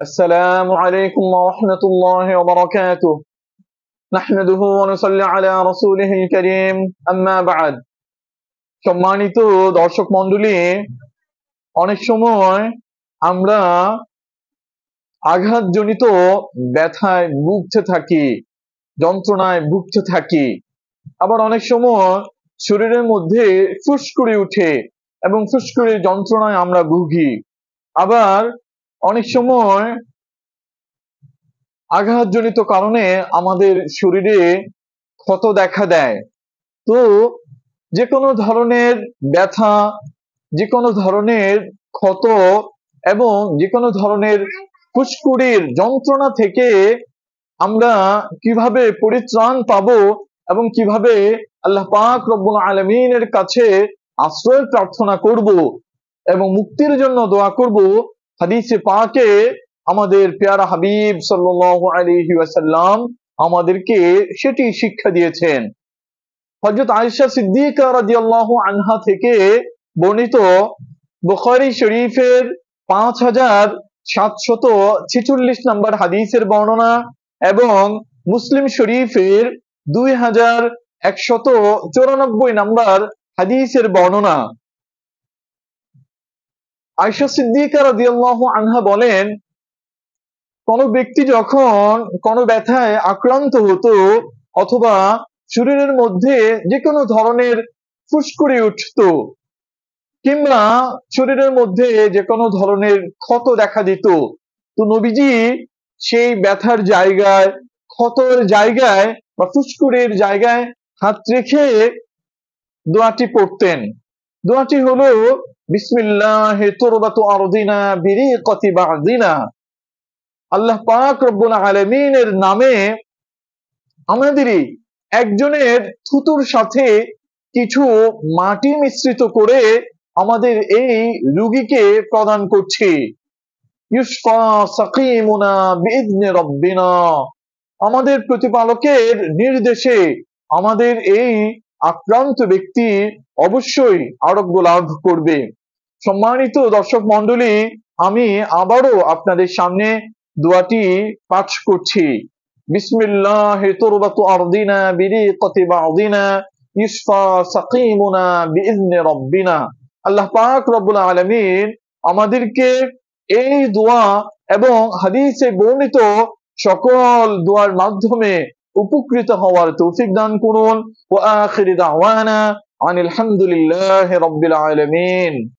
السلام عليكم ورحمة الله وبركاته نحمده ونصلي على رسوله الكريم أما بعد সম্মানিত দর্শক মণ্ডলী, অনেক সময় আমরা আঘাতজনিত ব্যথায় ভুগতে থাকি, যন্ত্রণায় ভুগতে থাকি। আবার অনেক সময় শরীরের মধ্যে ফুসকুড়ি উঠে এবং ফুসকুড়ির যন্ত্রণায় আমরা ভুগি। আবার অনেক সময় আঘাতজনিত কারণে আমাদের শরীরে ক্ষত দেখা দেয়। তো যে কোনো ধরনের ব্যথা, যে কোনো ধরনের ক্ষত এবং যে কোনো ধরনের ফুসকুড়ির যন্ত্রণা থেকে আমরা কিভাবে পরিত্রাণ পাবো এবং কিভাবে আল্লাহ পাক রব্বুল আলামিনের কাছে আশ্রয় প্রার্থনা করব এবং মুক্তির জন্য দোয়া করব, হাদিসে পাকে আমাদের পেয়ারা হাবিব সাল্লাল্লাহু আলাইহি ওয়াসাল্লাম আমাদেরকে সেটি শিক্ষা দিয়েছেন। হযরত আয়েশা সিদ্দিকা রাদিয়াল্লাহু আনহা থেকে বর্ণিত বুখারী শরীফের 5746 নম্বর হাদিসের বর্ণনা এবং মুসলিম শরীফের 2194 নম্বর হাদিসের বর্ণনা। আয়েশা সিদ্দিকা রাদিয়াল্লাহু আনহা বলেন, কোন ব্যক্তি যখন কোন ব্যথায় আক্রান্ত হতো অথবা শরীরের মধ্যে যে কোনো ধরনের ফুসকুড়ি উঠতো কিংবা শরীরের মধ্যে যে কোনো ধরনের ক্ষত দেখা দিত, তো নবীজি সেই ব্যথার জায়গায়, ক্ষতর জায়গায় বা ফুসকুড়ির জায়গায় হাত রেখে দোয়াটি পড়তেন। দোয়াটি হলো বিসমিল্লাহি তুরবাতু আরদিনা বিরিকাতি বা'দিনা। আল্লাহ পাক রব্বুল আলামিনের নামে আমাদেরই একজনের থুতুর সাথে কিছু মাটি মিশ্রিত করে আমাদের এই রোগীকে প্রদান করছি। ইউশফা সাকিমুনা বিইذনি রাব্বিনা, আমাদের প্রতিপালকের নির্দেশে আমাদের এই আক্রান্ত ব্যক্তি অবশ্যই আরোগ্য লাভ করবে। সম্মানিত দর্শক মণ্ডলী, আমি আবারও আপনাদের সামনে দোয়াটি পাঠ করছি। বিসমিল্লাহি তুরবাতু আরদিনা বিরিকাতি বা'দিনা ইউশফা সাকিমুনা বিইذনি রাব্বিনা। আল্লাহ পাক রব্বুল আলামিন আমাদেরকে এই দোয়া এবং হাদিসে বর্ণিত সকল দোয়ার মাধ্যমে উপকৃত হওয়ার তৌফিক দান করুন। ওয়া আখিরু দাওয়ানা আনিল হামদুলিল্লাহি রাব্বিল আলামিন।